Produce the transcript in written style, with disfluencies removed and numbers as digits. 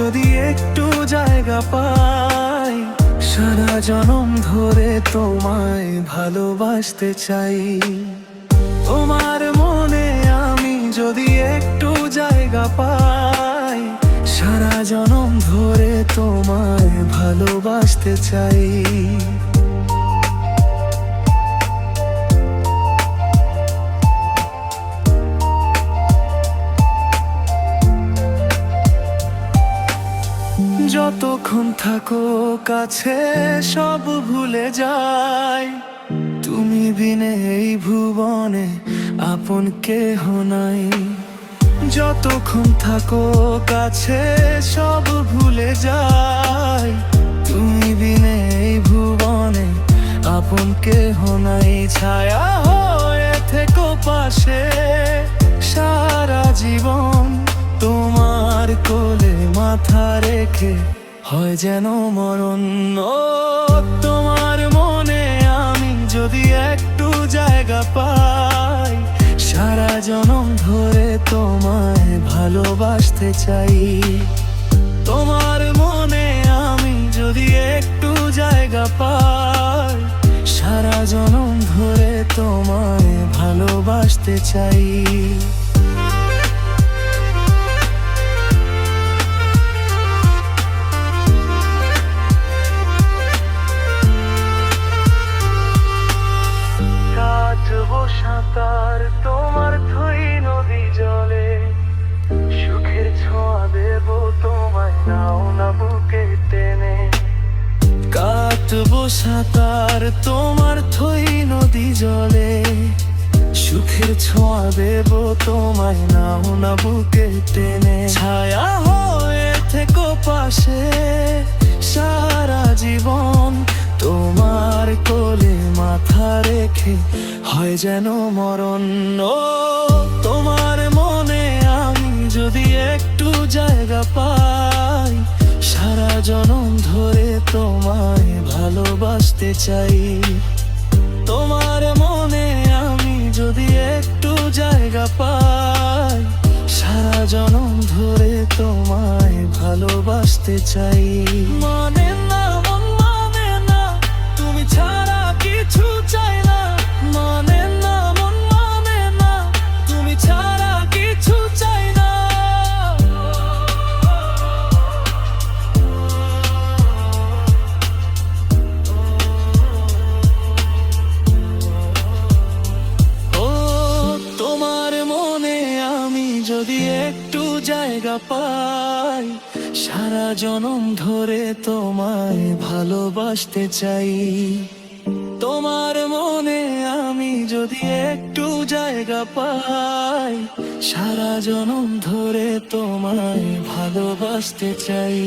যদি একটু জায়গা পাই, সারা জনম ধরে তোমায় ভালোবাসতে চাই। তোমার মনে আমি যদি একটু জায়গা পাই, সারা জনম ধরে তোমায় ভালোবাসতে চাই। যতক্ষণ থাকো কাছে সব ভুলে যাই, তুমি বিনে এই ভুবনে আপন কেহ নাই। যতক্ষণ থাকো কাছে সব ভুলে যাই, তুমি বিনে এই ভুবনে আপন কেহ নাই। ছায়া হয়ে থেকো পাশে সারা জীবন, তোমার কোলে মাথা রেখে হয় যেন মরণ। ও তোমার মনে আমি যদি একটু জায়গা পাই, সারা জনম ধরে তোমায় ভালোবাসতে চাই। তোমার মনে আমি যদি একটু জায়গা পাই, সারা জনম ধরে তোমায় ভালোবাসতে চাই। সাঁতার তোমার থই নদী জলে, সুখের ছোঁয়া দেব তোমায় নাও না বুকে টেনে। কাটবো সাঁতার তোমার থই নদী জলে, সুখের ছোঁয়া দেব তোমায় নাও না বুকে টেনে। ছায়া হয়ে থেকো পাশে সারা জীবন, তোমার কোলে মাথা রেখে হয় যেন মরণ। ও তোমার মনে আমি যদি একটু জায়গা পাই, সারা জনম ধরে তোমায় ভালোবাসতে চাই। তোমার মনে আমি যদি একটু জায়গা পাই, সারা জনম ধরে তোমায় ভালোবাসতে চাই। মানে না মন মানে না, তুমি ছাড়া কিছু চাই না। মানে না মন মানে না, তুমি ছাড়া কিছু চাই না। ও তোমার মনে আমি যদি একটু জায়গা পাই, সারা জনম ধরে তোমায় ভালোবাসতে চাই। তোমার মনে আমি যদি একটু জায়গা পাই, সারা জনম ধরে তোমায় ভালোবাসতে চাই।